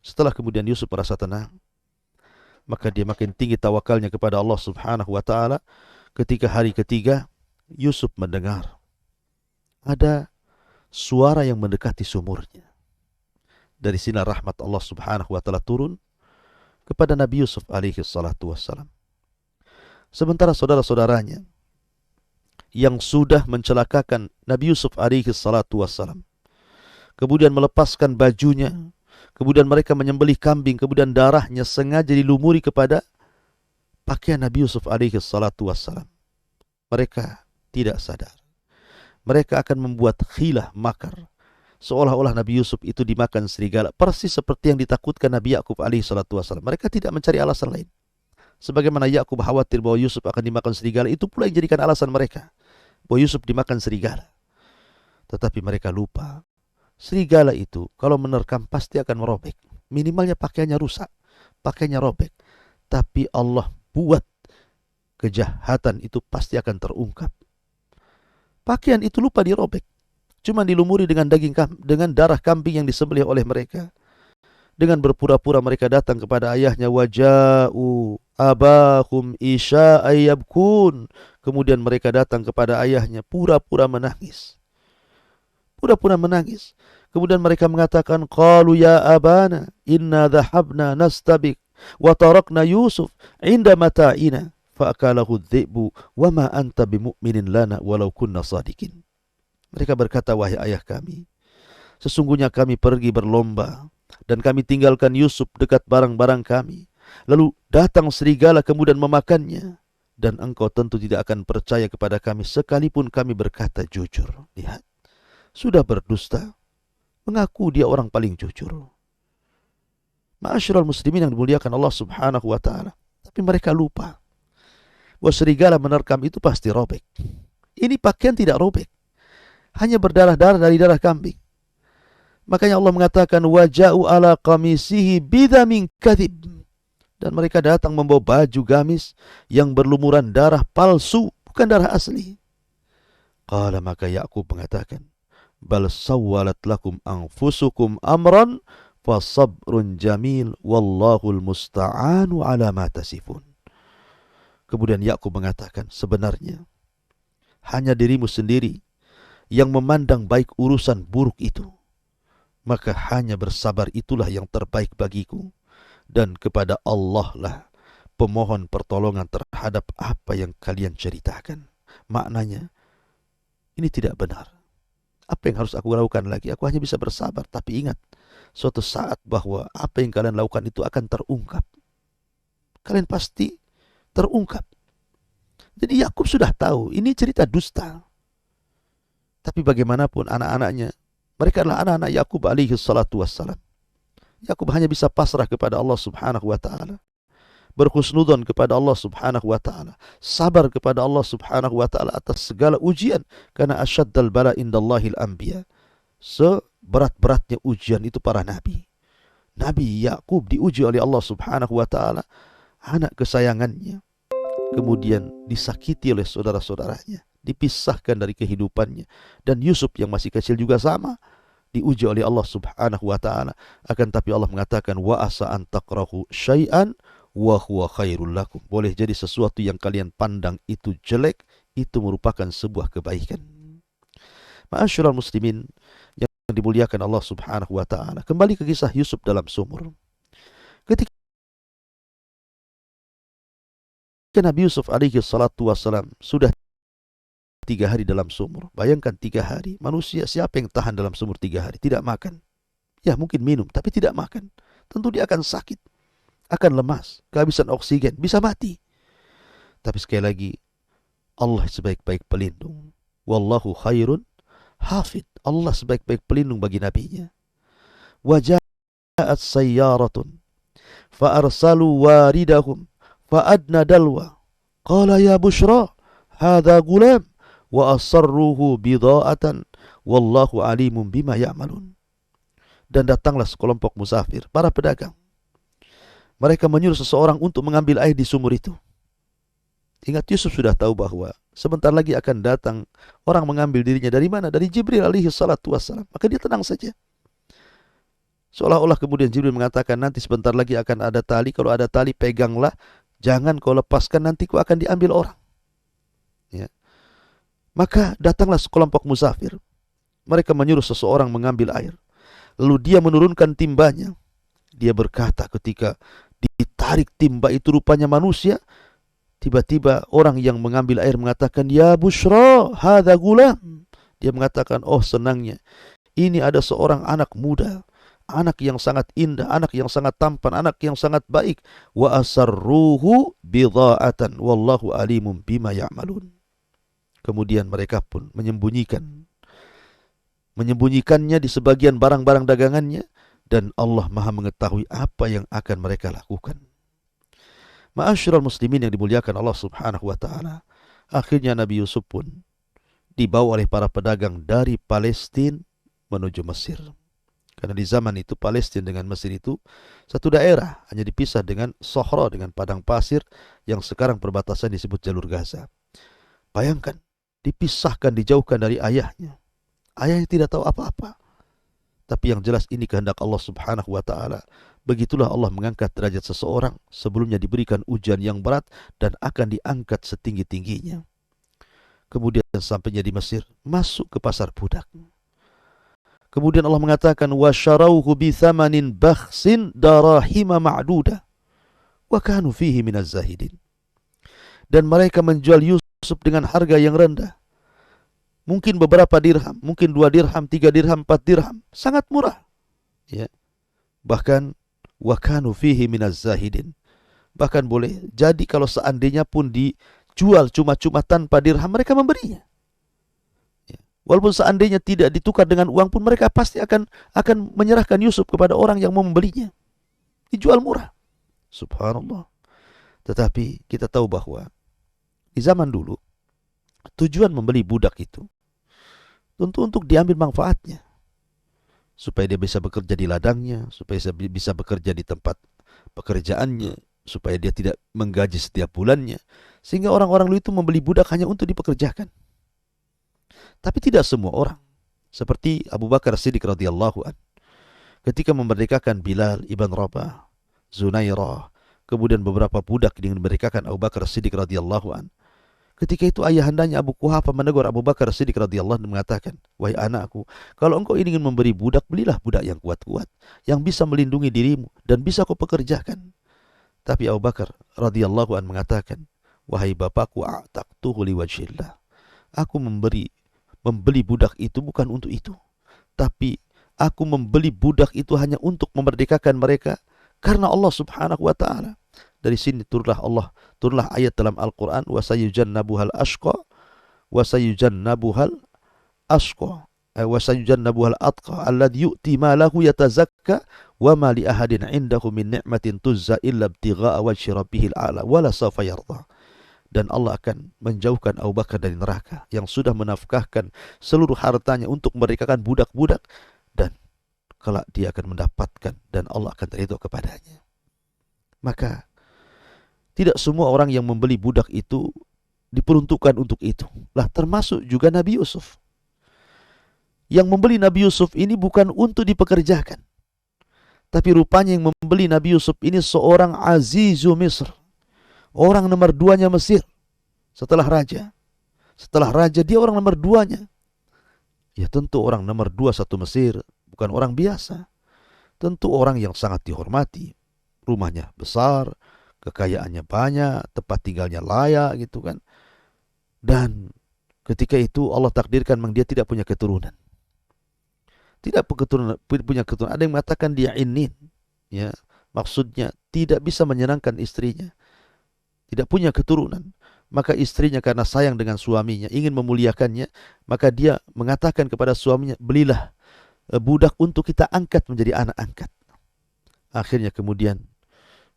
Setelah kemudian Yusuf merasa tenang, maka dia makin tinggi tawakalnya kepada Allah subhanahu wa ta'ala. Ketika hari ketiga, Yusuf mendengar ada suara yang mendekati sumurnya. Dari sini rahmat Allah subhanahu wa ta'ala turun kepada Nabi Yusuf alaihi salatu wassalam. Sementara saudara-saudaranya yang sudah mencelakakan Nabi Yusuf alaihi salatu wassalam, kemudian melepaskan bajunya, kemudian mereka menyembelih kambing, kemudian darahnya sengaja dilumuri kepada pakaian Nabi Yusuf alaihi salatu wassalam. Mereka tidak sadar. Mereka akan membuat khilah, makar, seolah-olah Nabi Yusuf itu dimakan serigala, persis seperti yang ditakutkan Nabi Yakub alaihi salatu wassalam. Mereka tidak mencari alasan lain. Sebagaimana Yakub khawatir bahwa Yusuf akan dimakan serigala, itu pula yang jadikan alasan mereka bahwa Yusuf dimakan serigala. Tetapi mereka lupa, serigala itu kalau menerkam pasti akan merobek. Minimalnya pakaiannya rusak, pakaiannya robek. Tapi Allah buat kejahatan itu pasti akan terungkap. Pakaian itu lupa dirobek, cuma dilumuri dengan dengan darah kambing yang disembelih oleh mereka. Dengan berpura-pura mereka datang kepada ayahnya, waja'u abahum isya'an yabkun. Kemudian mereka datang kepada ayahnya pura-pura menangis. Pura-pura menangis. Kemudian mereka mengatakan, qalu ya abana inna dhahabna nastabik wa tarakna Yusuf inda mata'ina fa'akalahu dhi'bu wa ma anta bimu'minin lana walau kunna sadikin. Mereka berkata, wahai ayah kami, sesungguhnya kami pergi berlomba dan kami tinggalkan Yusuf dekat barang-barang kami. Lalu datang serigala kemudian memakannya. Dan engkau tentu tidak akan percaya kepada kami sekalipun kami berkata jujur. Lihat, sudah berdusta, mengaku dia orang paling jujur. Ma'asyiral muslimin yang dimuliakan Allah subhanahu wa ta'ala. Tapi mereka lupa bahwa serigala menerkam itu pasti robek. Ini pakaian tidak robek, hanya berdarah-darah dari darah kambing. Makanya Allah mengatakan waja'u ala qamisihi bidamin kadhib. Dan mereka datang membawa baju gamis yang berlumuran darah palsu, bukan darah asli. Qala, maka Yakub mengatakan, bal sawwalat lakum anfusukum amran fasabrun jamil wallahul musta'anu ala ma tasifun. Kemudian Yakub mengatakan, sebenarnya hanya dirimu sendiri yang memandang baik urusan buruk itu. Maka hanya bersabar itulah yang terbaik bagiku. Dan kepada Allah lah pemohon pertolongan terhadap apa yang kalian ceritakan. Maknanya, ini tidak benar. Apa yang harus aku lakukan lagi? Aku hanya bisa bersabar. Tapi ingat, suatu saat bahwa apa yang kalian lakukan itu akan terungkap. Kalian pasti terungkap. Jadi Yakub sudah tahu, ini cerita dusta. Tapi bagaimanapun anak-anaknya, mereka adalah anak-anak Yakub alaihi salatu wassalam. Yakub hanya bisa pasrah kepada Allah subhanahu wa ta'ala. Berhusnudzon kepada Allah subhanahu wa ta'ala. Sabar kepada Allah subhanahu wa ta'ala atas segala ujian. Karena asyaddal bala indallahil anbiya. Seberat-beratnya ujian itu para nabi. Nabi Yakub diuji oleh Allah subhanahu wa ta'ala. Anak kesayangannya. Kemudian disakiti oleh saudara-saudaranya. Dipisahkan dari kehidupannya. Dan Yusuf yang masih kecil juga sama. Diuji oleh Allah subhanahu wa ta'ala. Akan tapi Allah mengatakan, wa asa an takrahu syai'an wa huwa khairul lakum. Boleh jadi sesuatu yang kalian pandang itu jelek, itu merupakan sebuah kebaikan. Ma'asyiral muslimin yang dimuliakan Allah subhanahu wa ta'ala. Kembali ke kisah Yusuf dalam sumur. Ketika Nabi Yusuf alaihi salatu wassalam sudah 3 hari dalam sumur. Bayangkan 3 hari. Manusia siapa yang tahan dalam sumur 3 hari? Tidak makan. Ya mungkin minum, tapi tidak makan. Tentu dia akan sakit. Akan lemas. Kehabisan oksigen. Bisa mati. Tapi sekali lagi, Allah sebaik-baik pelindung. Wallahu khairun hafid. Allah sebaik-baik pelindung bagi nabinya. Waja'at sayyaratun. Fa'arsalu waridahum. Fa'adna dalwa. Qala ya bushra. hadza gulam wa asarruhu bidha'atan wallahu alimun bima ya'malun. Dan datanglah sekelompok musafir, para pedagang. Mereka menyuruh seseorang untuk mengambil air di sumur itu. Ingat, Yusuf sudah tahu bahwa sebentar lagi akan datang orang mengambil dirinya. Dari mana? Dari Jibril alaihi salatu wassalam. Maka dia tenang saja. Seolah-olah kemudian Jibril mengatakan, nanti sebentar lagi akan ada tali. Kalau ada tali, peganglah. Jangan kau lepaskan, nanti kau akan diambil orang. Ya. Maka datanglah sekelompok musafir. Mereka menyuruh seseorang mengambil air. Lalu dia menurunkan timbanya. Dia berkata ketika ditarik timba itu rupanya manusia. Tiba-tiba orang yang mengambil air mengatakan, ya Bushra, hadza gulam. Dia mengatakan, oh senangnya, ini ada seorang anak muda, anak yang sangat indah, anak yang sangat tampan, anak yang sangat baik. Wa asarruhu bidha'atan wallahu alimun bima ya'malun. Kemudian mereka pun menyembunyikannya di sebagian barang-barang dagangannya, dan Allah Maha mengetahui apa yang akan mereka lakukan. Ma'asyiral muslimin yang dimuliakan Allah Subhanahu wa taala. Akhirnya Nabi Yusuf pun dibawa oleh para pedagang dari Palestina menuju Mesir. Karena di zaman itu Palestina dengan Mesir itu satu daerah, hanya dipisah dengan Sohra, dengan padang pasir yang sekarang perbatasan disebut jalur Gaza. Bayangkan, dipisahkan, dijauhkan dari ayahnya. Ayahnya tidak tahu apa-apa. Tapi yang jelas ini kehendak Allah Subhanahu wa taala. Begitulah Allah mengangkat derajat seseorang sebelumnya diberikan ujian yang berat dan akan diangkat setinggi-tingginya. Kemudian sampainya di Mesir, masuk ke pasar budak. Kemudian Allah mengatakan, وَشَرَوْهُ بِثَمَنٍ بَخْسٍ دَرَاهِمَ مَعْدُودَةٍ وَكَانُوا فِيهِ مِنَ الزَّاهِدِينَ. Dan mereka menjual Yusuf dengan harga yang rendah. Mungkin beberapa dirham, mungkin 2 dirham, 3 dirham, 4 dirham. Sangat murah. Ya. Bahkan وَكَانُوا فِيهِ مِنَ الزَّاهِدِينَ. Bahkan boleh jadi kalau seandainya pun dijual cuma-cuma tanpa dirham, mereka memberinya. Ya. Walaupun seandainya tidak ditukar dengan uang pun, mereka pasti akan menyerahkan Yusuf kepada orang yang mau membelinya. Dijual murah. Subhanallah. Tetapi kita tahu bahwa di zaman dulu tujuan membeli budak itu tentu untuk diambil manfaatnya, supaya dia bisa bekerja di ladangnya, supaya dia bisa bekerja di tempat pekerjaannya, supaya dia tidak menggaji setiap bulannya. Sehingga orang-orang dulu itu membeli budak hanya untuk dipekerjakan. Tapi tidak semua orang. Seperti Abu Bakar Siddiq radhiyallahu an, ketika memerdekakan Bilal ibn Rabah, Zunairah, kemudian beberapa budak yang dimerdekakan Abu Bakar Siddiq radhiyallahu an. Ketika itu ayahandanya Abu Quhafa menegur Abu Bakar Siddiq radhiyallahu anhu, mengatakan, wahai anakku, kalau engkau ingin memberi budak, belilah budak yang kuat-kuat, yang bisa melindungi dirimu dan bisa kau pekerjakan. Tapi Abu Bakar radhiyallahu anhu mengatakan, wahai bapakku, a'taqtuhu liwajhillah. Aku membeli budak itu bukan untuk itu, tapi aku membeli budak itu hanya untuk memerdekakan mereka karena Allah Subhanahu wa taala. Dari sini turunlah ayat dalam Al-Quran, وَسَيُجَنَّبُهَا الْأَشْقَى وَسَيُجَنَّبُهَا الْأَتْقَى الَّذِي يُؤْتِي مَالَهُ يَتَزَكَّى وَمَا لِأَحَدٍ عِنْدَهُ مِنْ نِعْمَةٍ تُجْزَى إِلَّا ابْتِغَاءَ وَجْهِ رَبِّهِ الْأَعْلَى وَلَسَوْفَ يَرْضَى. Dan Allah akan menjauhkan Abu Bakar dari neraka, yang sudah menafkahkan seluruh hartanya untuk memerdekakan budak-budak, dan kelak dia akan mendapatkan dan Allah akan ridho kepadanya. Maka tidak semua orang yang membeli budak itu diperuntukkan untuk itu. Lah, termasuk juga Nabi Yusuf. Yang membeli Nabi Yusuf ini bukan untuk dipekerjakan. Tapi rupanya yang membeli Nabi Yusuf ini seorang Azizu Misr. Orang nomor 2-nya Mesir. Setelah raja. Setelah raja, dia orang nomor 2-nya. Ya tentu orang nomor 2 satu Mesir. Bukan orang biasa. Tentu orang yang sangat dihormati. Rumahnya besar, kekayaannya banyak, tempat tinggalnya layak gitu kan. Dan ketika itu Allah takdirkan memang dia tidak punya keturunan. Tidak punya keturunan. Ada yang mengatakan dia inin, ya. Maksudnya tidak bisa menyenangkan istrinya. Tidak punya keturunan. Maka istrinya karena sayang dengan suaminya, ingin memuliakannya, maka dia mengatakan kepada suaminya, belilah budak untuk kita angkat menjadi anak angkat. Akhirnya kemudian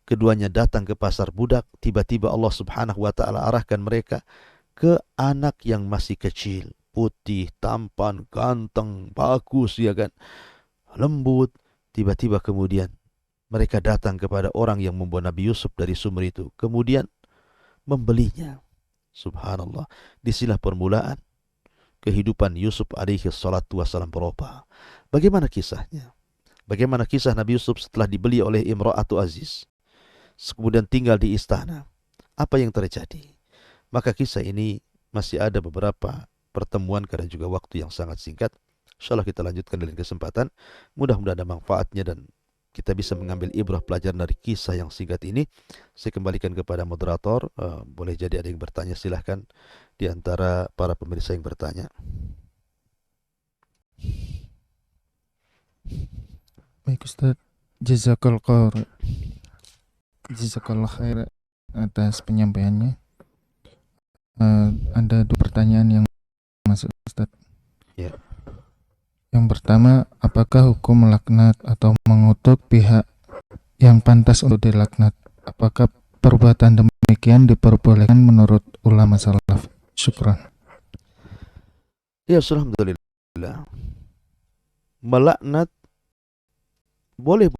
keduanya datang ke pasar budak. Tiba-tiba Allah Subhanahu wa ta'ala arahkan mereka ke anak yang masih kecil, putih, tampan, ganteng, bagus, ya kan, lembut. Tiba-tiba kemudian mereka datang kepada orang yang membawa Nabi Yusuf dari sumur itu, kemudian membelinya. Subhanallah, disinilah permulaan kehidupan Yusuf alaihi salatu wassalam beropa. Bagaimana kisahnya? Bagaimana kisah Nabi Yusuf setelah dibeli oleh Imra'atu Aziz, kemudian tinggal di istana? Apa yang terjadi? Maka kisah ini masih ada beberapa pertemuan karena juga waktu yang sangat singkat. InsyaAllah kita lanjutkan dalam kesempatan. Mudah-mudahan ada manfaatnya dan kita bisa mengambil ibrah pelajaran dari kisah yang singkat ini. Saya kembalikan kepada moderator. Boleh jadi ada yang bertanya, silahkan di antara para pemirsa yang bertanya. Baik Ustaz, jazakallah khair atas penyampaiannya. Ada dua pertanyaan yang masuk Ustaz. Ya. Yang pertama, apakah hukum melaknat atau mengutuk pihak yang pantas untuk dilaknat? Apakah perbuatan demikian diperbolehkan menurut ulama salaf? Syukran. Ya, alhamdulillah. Melaknat boleh